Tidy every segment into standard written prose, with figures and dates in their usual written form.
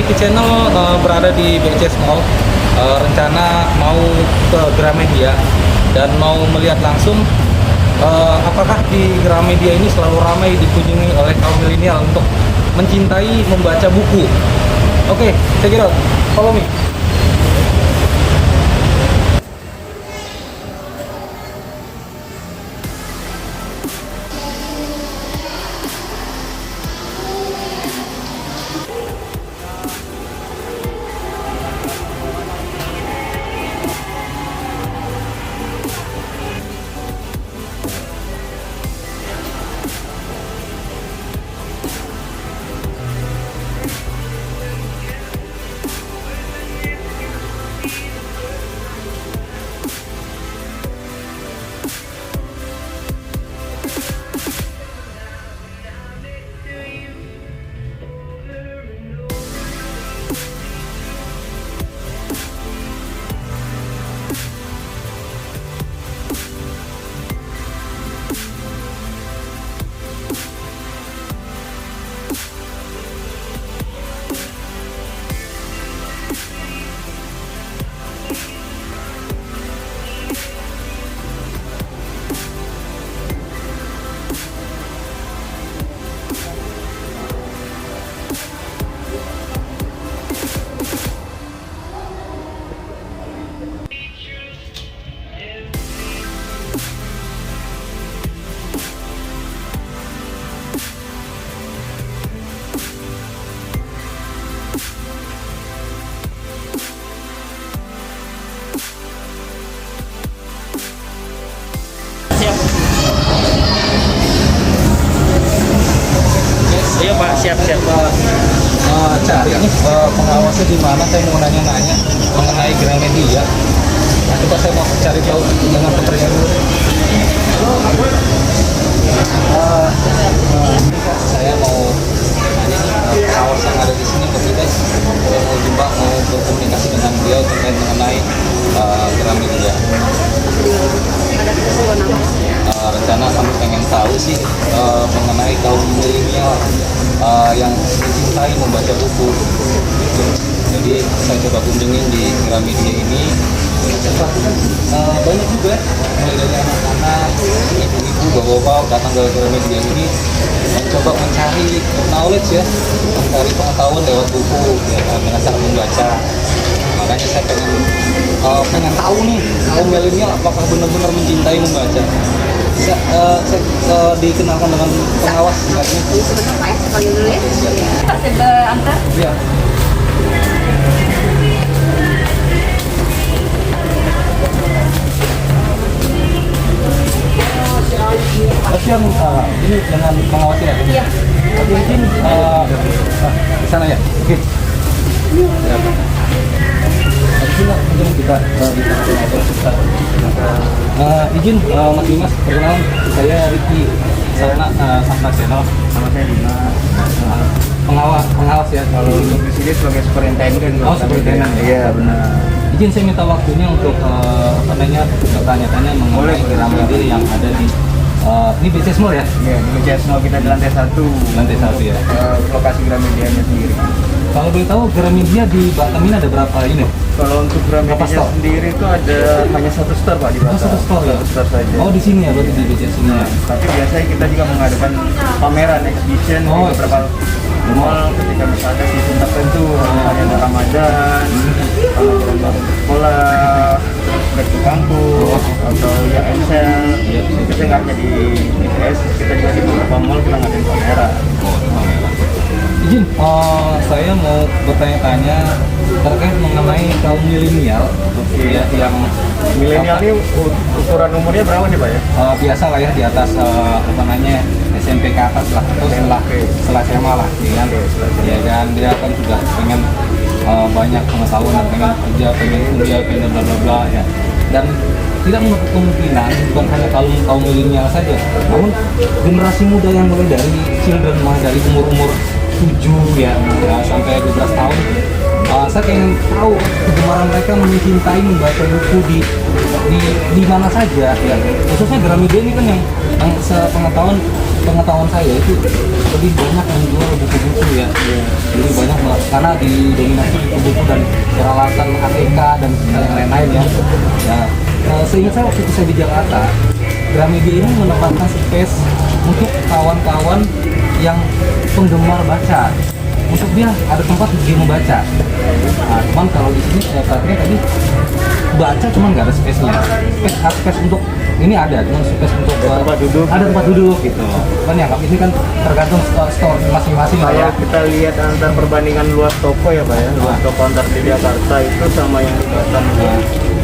Ricky Channel berada di BCS Mall. Rencana mau ke Gramedia dan mau melihat langsung apakah di Gramedia ini selalu ramai dikunjungi oleh kaum milenial untuk mencintai membaca buku. Oke, check it out. Follow me. Iya Pak, siap-siap. Cari nih pengawasnya di mana? Saya mau nanya-nanya mengenai Gramedia. Nah, coba saya mau cari tahu dengan pemerintah dulu. Saya mau nanya nih pengawas yang ada di sini ke kita. Saya mau jumpa, mau berkomunikasi dengan beliau terkait mengenai Gramedia. Rencana kami pengen tahu sih mengenai kaum milenial yang mencintai membaca buku gitu. Jadi saya coba kunjungin di Gramedia ini. Banyak juga mulai dari anak-anak, ibu-ibu, bapak-bapak datang ke Gramedia ini mencoba mencari knowledge ya, mencari pengetahuan lewat buku ya, dengan cara membaca. Makanya saya pengen tahu nih kaum milenial apakah benar-benar mencintai membaca. Bisa saya dikenalkan dengan pengawas ini. Sebentar Pak ya, saya panggil dulu ya. Pak, saya antar. Iya. Siang, ini dengan pengawas ya? Iya. Oke, izin di sana ya? Oke. Ya. Mungkin kita izin Mas Dimas, perkenalan saya Ricky Sapna Channel. Sama saya Dimas. Pengawas ya. Kalau untuk di sini sebagai superintenden. Oh, superintenden. Iya, benar. Izin saya minta waktunya untuk bertanya-tanya mengenai Gramedia yang ada di ini BCS Mall ya? Iya, di BCS Mall kita di lantai 1. Lantai 1 ya. Lokasi Gramedianya sendiri. Kalau boleh tahu Gramedia di Batam ini ada berapa ini? Kalau untuk Gramedia store? sendiri itu ada hanya satu store Pak di Batam. Satu store ya? Satu store saja. Oh, di sini ya, berarti di BCS ini ya? Tapi biasanya kita juga mengadakan pameran exhibition di beberapa mall ketika misalnya season tertentu, misalnya ada Ramadan, pelajaran baru sekolah, back to kampus, atau ya ensel. Kita nggak hanya di BCS, kita juga di beberapa mall kita ngadain pameran. Izin, saya mau bertanya-tanya terkait mengenai kaum milenial ya, yang Milenial ini ukuran umurnya berapa nih Pak ya? biasa lah ya di atas SMP ke atas lah, atau setelah SMA lah, ya kan? Ya kan, dia kan sudah pengen banyak pengetahuan dan pengen kerja, pengen kuliah, pengen bla bla bla ya. Dan tidak menutup kemungkinan bukan hanya kaum milenial saja, namun generasi muda yang mulai dari children, mulai dari umur 7 ya sampai 12 tahun. Saya ingin tahu kegemaran mereka mencintai membaca buku di mana saja ya. Khususnya Gramedia ini kan yang sepengetahuan sepengetahuan saya itu lebih banyak menjual buku-buku ya. Lebih banyak karena didominasi buku-buku dan peralatan ATK dan yang lain-lain ya. Ya, seingat saya waktu itu saya di Jakarta, Gramedia ini menempatkan space untuk kawan-kawan yang penggemar baca. Untuk dia ada tempat dia membaca. Nah, cuman kalau di sini saya perhatikan tadi baca cuman nggak ada space-nya. Space untuk ini ada, cuman space untuk tempat duduk. ada tempat duduk gitu. Cuman ya ini kan tergantung store masing-masing lah ya. Kalau kita lihat antar perbandingan luas toko ya Pak ya, luas toko antar di Jakarta itu sama yang di Batam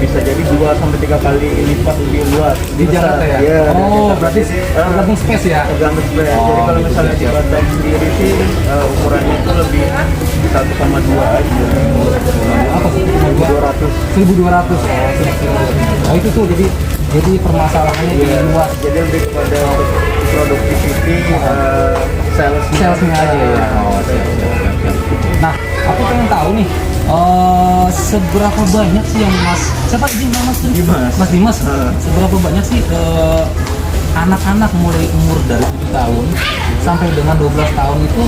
bisa jadi 2 sampai 3 kali lipat lebih luas Di Jakarta ya? Iya, Oh, di berarti tergantung space ya? tergantung space. Oh, Jadi kalau gitu, misalnya di siap. Batam sendiri sih ukurannya itu lebih 1,2 aja. Apa sih? 200. 1.200. Oh itu tuh jadi permasalahannya di luas. Jadi lebih kepada productivity, Salesnya aja ya. Oh, siap. Nah, aku pengen tahu nih, seberapa banyak sih yang siapa izin Mas Dimas. Mas Dimas, seberapa banyak sih anak-anak mulai umur dari 7 tahun sampai dengan 12 tahun itu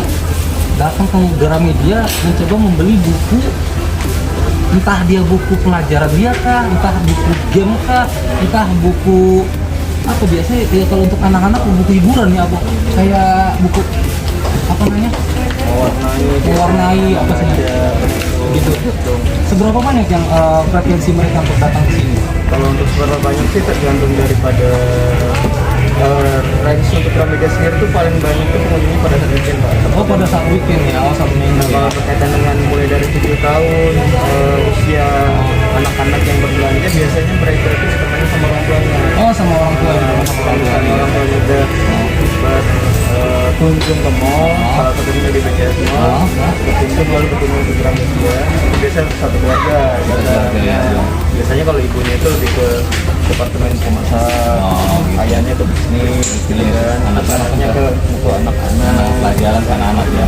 datang ke Gramedia mencoba membeli buku, entah dia buku pelajaran dia kah, entah buku game kah, entah buku apa biasanya ya kalau untuk anak-anak buku hiburan ya apa kayak buku apa namanya mewarnai apa sih gitu. Seberapa banyak yang frekuensi mereka untuk datang ke sini? Kalau untuk seberapa banyak sih tergantung daripada range untuk Gramedia sendiri itu paling banyak itu pengunjungnya pada saat weekend Pak. Oh pada saat weekend ya, oh satu minggu Nah, kalau ya. berkaitan dengan mulai dari 7 tahun usia anak-anak yang berbelanja biasanya mereka itu ditemani sama orang tuanya. Oh sama orang tua juga sama orang tua. Misalnya orang tuanya udah kunjung ke mall, salah satunya di BCS Mall, berkunjung lalu berkunjung ke Gramedia, itu biasanya satu keluarga. ya. Biasanya kalau ibunya itu lebih ke departemen pemasak, ayahnya ke bisnis, gitu kan, anak-anaknya ke buku anak-anak, Pelajaran anak-anak ya.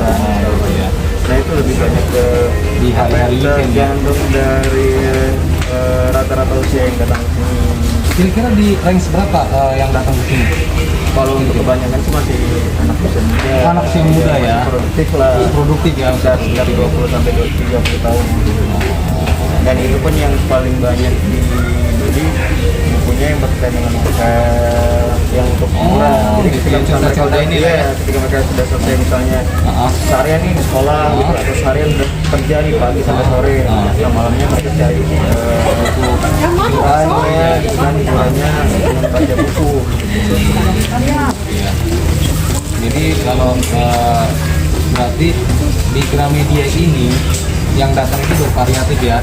Oh, gitu ya. Nah itu lebih banyak ke Di hari-hari weekend ya. tergantung dari rata-rata usia yang datang ke sini. Kira-kira di range berapa yang datang ke sini? Kalau untuk kebanyakan sih masih anak usia muda. Anak usia muda Masih ya. produktif lah. Produktif ya. Dari 20 sampai 30 tahun. Dan itu pun yang paling banyak dibeli bukunya yang berkaitan dengan novel yang untuk murah. Jadi gitu ketika ya, misalnya mereka cerita-cerita udah ini lah ya. ketika mereka sudah selesai misalnya seharian nih di sekolah gitu atau seharian udah kerja nih pagi sampai sore, nah malamnya mereka cari buku hiburannya gitu kan, hiburannya dengan baca buku. Iya. Jadi kalau berarti di Gramedia ini yang datang itu bervariatif ya.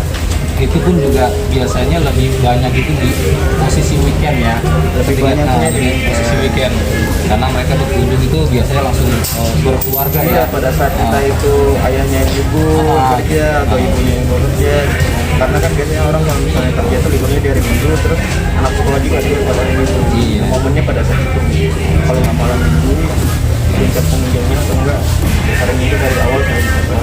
Itu pun juga biasanya lebih banyak itu di posisi weekend ya. Lebih banyaknya di posisi weekend. Karena mereka berkunjung itu biasanya langsung berkeluarga Iya, ya. pada saat kita itu ayahnya yang libur kerja atau ibunya yang bekerja, karena kan biasanya orang kalau misalnya kerja itu liburnya di hari Minggu, terus anak sekolah juga libur pada hari Minggu. Iya. Momennya pada saat itu. Kalau nggak malam Minggu, tingkat pengunjungnya atau enggak hari Minggu dari awal sampai selesai.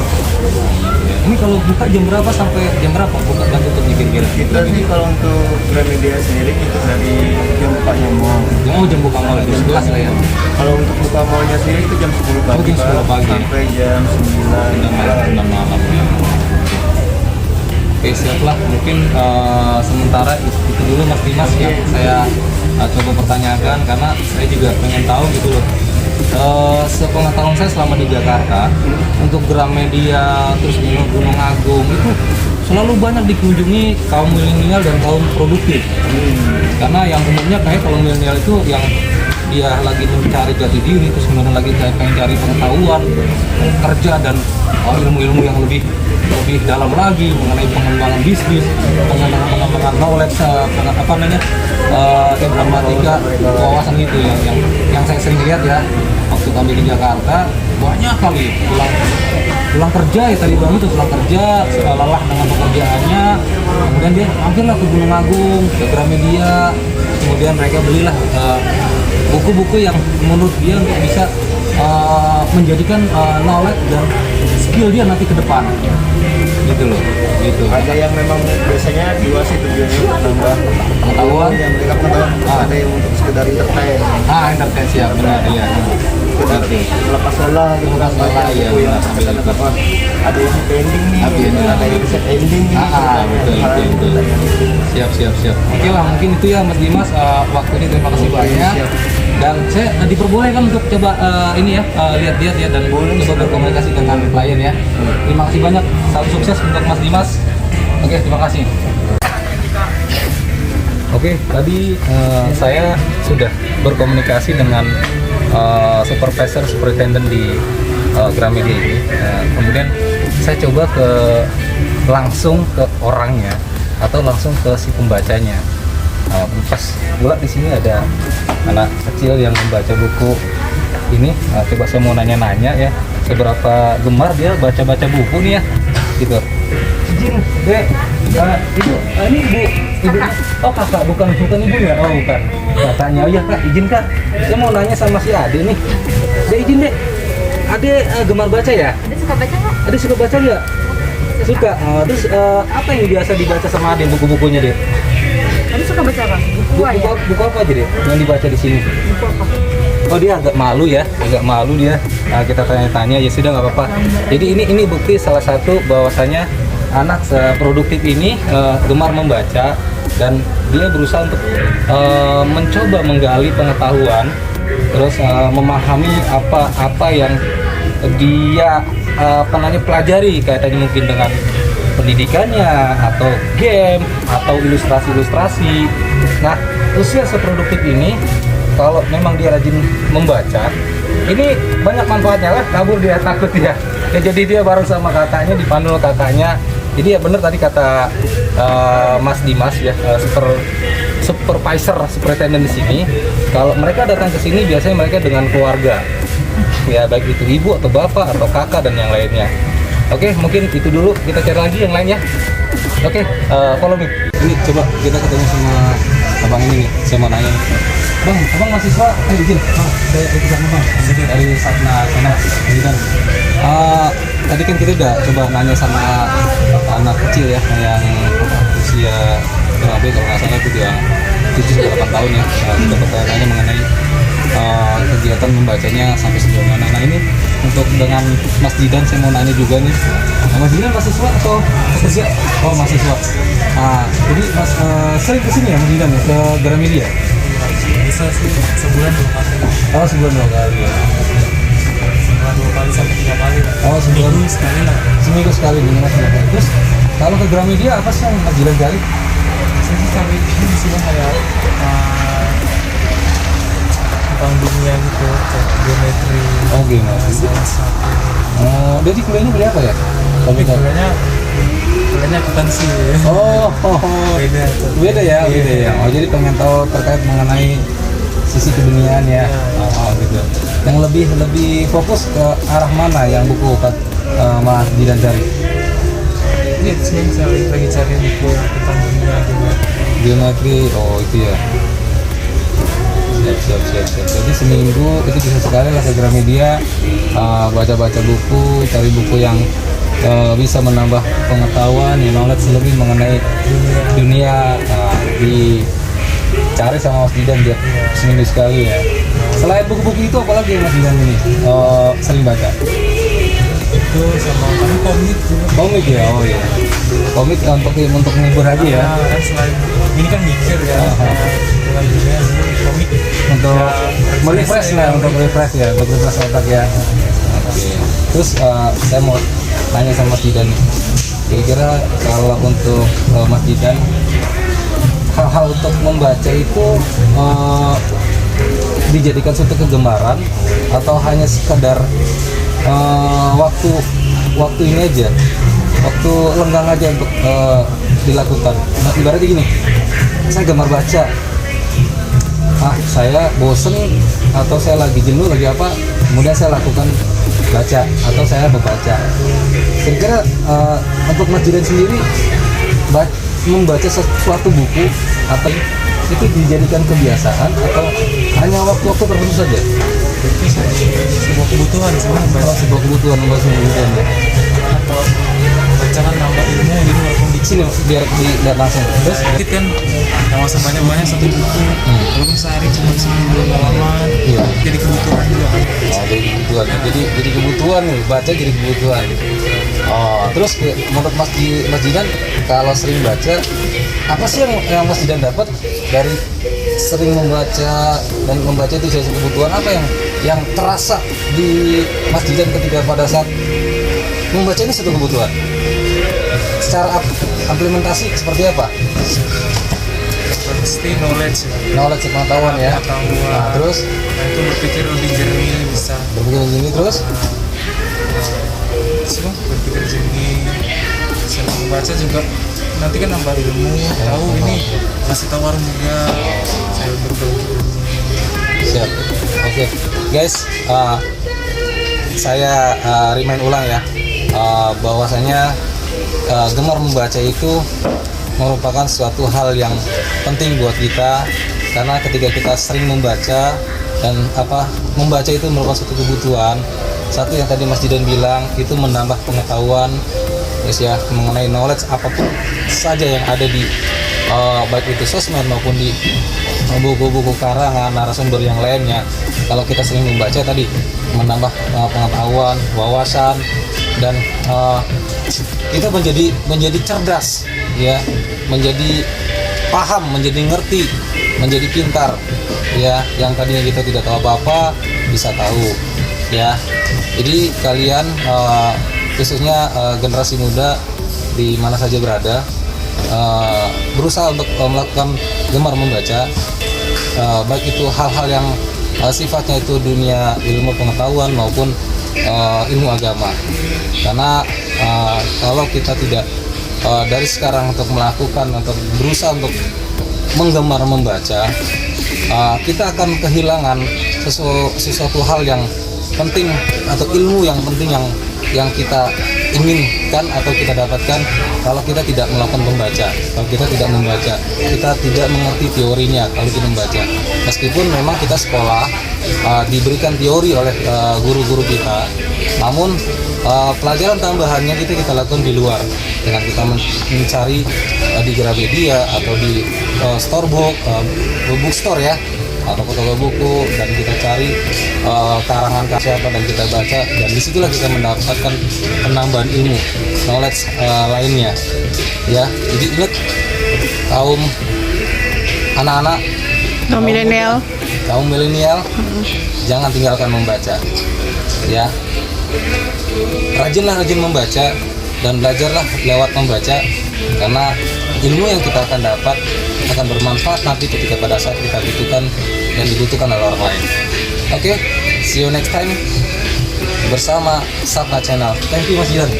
Ini kalau buka jam berapa sampai jam berapa buka dan tutup kira-kira? Kita sih kalau untuk Gramedia sendiri itu dari jam bukanya mall. Oh jam buka malam jam 11 lah ya. Kalau untuk buka mallnya sendiri itu jam 10 pagi, Oh, jam 10 Pak, pagi. sampai jam 9 Jam malam ya. Oke siap lah, mungkin sementara itu dulu Mas Dimas yang saya coba pertanyakan karena saya juga pengen tahu gitu loh. Sepengetahuan saya selama di Jakarta untuk Gramedia terus Gunung Agung itu selalu banyak dikunjungi kaum milenial dan kaum produktif. Karena yang umumnya kayak kalau milenial itu yang dia lagi mencari jati diri terus kemudian lagi pengen cari pengetahuan kerja dan ilmu-ilmu yang lebih dalam lagi mengenai pengembangan bisnis, pengembangan knowledge, apa namanya, informatika, wawasan itu yang saya sering lihat ya waktu kami di Jakarta banyak kali pulang kerja ya tadi bang itu pulang kerja lelah dengan pekerjaannya, kemudian dia mampirlah ke Gunung Agung, ke Gramedia, kemudian mereka belilah buku-buku yang menurut dia untuk bisa menjadikan knowledge dan skill dia nanti ke depan gitu loh, gitu. Ada yang memang biasanya dua sih tujuannya untuk nambah Pengetahuan. yang mereka pengetahuan. Ada yang untuk sekedar entertain, Entertain siap, benar ya. sekedar lepas lelah gitu kan, baca iya, buku yang benar, sambil kita itu. apa ada yang happy ending nih, Happy ending. ada yang set ending nih, Betul. Siap. Oke lah, mungkin itu ya Mas Dimas, waktu ini terima kasih banyak. siap. Dan saya diperbolehkan untuk coba ini ya, lihat-lihat ya dan coba berkomunikasi dengan klien ya. Terima kasih banyak, salam sukses untuk Mas Dimas. Oke, terima kasih. Oke, tadi saya sudah berkomunikasi dengan supervisor superintendent di Gramedia ini. Kemudian saya coba langsung ke orangnya atau langsung ke si pembacanya. Pas pula di sini ada anak kecil yang membaca buku ini. Coba saya mau nanya-nanya ya, seberapa gemar dia baca-baca buku nih ya, gitu. Izin, Dek. Ibu, ini ibu. Oh kakak, bukan ibunya. Oh bukan. Kakaknya. Oh iya kak, izin kak. Saya mau nanya sama si Ade nih. Dek izin dek. Ade gemar baca ya? Ada suka baca nggak? Ade suka baca nggak? Suka. Terus apa yang biasa dibaca sama Ade buku-bukunya dek? Ada suka baca apa? Buku ya? Buku apa aja deh yang dibaca di sini? Buku apa? Oh dia agak malu ya, kita tanya-tanya ya sudah nggak apa-apa. Jadi ini bukti salah satu bahwasanya anak seproduktif ini gemar membaca dan dia berusaha untuk mencoba menggali pengetahuan, terus memahami apa yang dia pelajari kaitannya mungkin dengan pendidikannya atau game atau ilustrasi. Nah, usia seproduktif ini kalau memang dia rajin membaca, ini banyak manfaatnya lah. Kabur dia takut ya. Jadi dia bareng sama kakaknya, dipandu kakaknya. Jadi ya benar tadi kata Mas Dimas ya, supervisor superintendent di sini. Kalau mereka datang ke sini biasanya mereka dengan keluarga. Ya baik itu ibu atau bapak atau kakak dan yang lainnya. Oke, mungkin itu dulu, kita cari lagi yang lainnya. Oke, follow me. Ini coba kita ketemu sama abang ini nih, saya mau nanya nih. Bang, abang mahasiswa, izin. Saya dari sana bang, dari Satna sana, izin. Tadi kan kita udah coba nanya sama anak kecil ya, yang usia berapa kalau nggak salah itu dia 7-8 tahun ya. Kita bertanya mengenai kegiatan membacanya sampai sejauh mana. Nah ini untuk dengan Mas Didan saya mau nanya juga nih. Mas Didan mahasiswa atau kerja? Oh mahasiswa. Jadi Mas sering kesini ya Mas Didan ya ke Gramedia? Bisa sih sebulan 2 kali. Oh sebulan 2 kali ya. Sebulan 2 kali sampai 3 kali lah. Oh sebulan Seminggu sekali lah. Seminggu sekali nih Mas Didan. Terus kalau ke Gramedia apa sih yang Mas Didan cari? Saya sih cari ini sih Bang, kayak tentang dunia gitu, kayak geometri. Oh gimana? Sains satu. Jadi kuliahnya kuliah apa ya? Tapi kuliahnya akuntansi. Beda ya. Oh jadi pengen tahu terkait mengenai sisi keduniaan ya. Gitu. Yang lebih fokus ke arah mana yang buku Mas Didan cari? Iya, sih lagi cari buku tentang dunia Geometri. Oh itu ya. Siap. Jadi seminggu itu bisa sekali lah ke Gramedia, baca-baca buku, cari buku yang bisa menambah pengetahuan, knowledge lebih mengenai dunia. Dicari sama Mas Didan dia seminggu sekali ya. Selain buku-buku itu apalagi Mas Didan ini sering baca? itu sama komik juga. Komik ya, oh iya. Komik untuk menghibur aja ya. Kan selain ini kan mikir ya, dengan dunia komik Untuk merefresh lah, untuk refresh otak ya. Oke. Terus saya mau tanya sama Mas Didan nih. Kira-kira kalau untuk Mas Didan hal-hal untuk membaca itu dijadikan suatu kegemaran atau hanya sekadar waktu ini aja, waktu lenggang aja untuk dilakukan. Nah, ibaratnya gini, saya gemar baca, saya bosen atau saya lagi jenuh lagi apa, kemudian saya lakukan baca atau saya membaca. Kira-kira untuk Mas Didan sendiri membaca sesuatu buku atau itu dijadikan kebiasaan atau hanya waktu-waktu tertentu saja? sebuah kebutuhan sih Bang, Sebuah kebutuhan membaca ya. atau baca kan nambah ilmu, jadi walaupun diksi Sini biar dilihat langsung. Terus sedikit kan nggak masa banyak-banyak satu buku, walaupun sehari cuma 10 halaman, Iya. jadi kebutuhan juga kan. oh, jadi kebutuhan. Jadi kebutuhan nih, baca jadi kebutuhan. Oh, terus menurut Mas Jidan kalau sering baca, apa sih yang Mas Jidan dapat dari sering membaca dan membaca itu jadi kebutuhan, apa yang terasa di Mas Jidan ketika pada saat membaca ini satu kebutuhan? Secara implementasi seperti apa? Pasti knowledge ya. Knowledge, pengetahuan ya. Pengetahuan. Nah, terus Nah, itu berpikir lebih jernih bisa. berpikir begini terus. Semua berpikir jernih. Sering membaca juga nanti kan nambah ilmu, tahu ini masih tawar juga. Saya berbagi. Siap. Oke, guys, saya remind ulang ya, bahwasanya gemar membaca itu merupakan suatu hal yang penting buat kita, karena ketika kita sering membaca dan membaca itu merupakan suatu kebutuhan. Satu yang tadi Mas Jidan bilang itu menambah pengetahuan, guys ya, mengenai knowledge apapun saja yang ada di baik itu sosmed maupun di buku-buku karangan narasumber yang lainnya. Kalau kita sering membaca tadi menambah pengetahuan, wawasan, dan kita menjadi cerdas ya, menjadi paham, menjadi ngerti, menjadi pintar ya, yang tadinya kita tidak tahu apa-apa bisa tahu ya. Jadi kalian khususnya generasi muda di mana saja berada, berusaha untuk melakukan gemar membaca, baik itu hal-hal yang sifatnya itu dunia ilmu pengetahuan maupun ilmu agama. Karena kalau kita tidak dari sekarang untuk melakukan atau berusaha untuk menggemar membaca, kita akan kehilangan sesuatu hal yang penting atau ilmu yang penting yang kita inginkan atau kita dapatkan kalau kita tidak melakukan membaca. Kalau kita tidak membaca, kita tidak mengerti teorinya kalau kita membaca. Meskipun memang kita sekolah diberikan teori oleh guru-guru kita, namun pelajaran tambahannya kita lakukan di luar dengan kita mencari di Gramedia atau di storebook, bookstore ya, atau toko buku, dan kita cari karangan siapa dan kita baca, dan disitulah kita mendapatkan penambahan ilmu, knowledge lainnya ya. Jadi ingat kaum anak-anak, kaum milenial, jangan tinggalkan membaca ya. Rajin membaca dan belajarlah lewat membaca, karena ilmu yang kita akan dapat akan bermanfaat nanti ketika pada saat kita butuhkan dan dibutuhkan oleh orang lain. Oke, see you next time bersama Sapna Channel. Thank you Mas Jidan.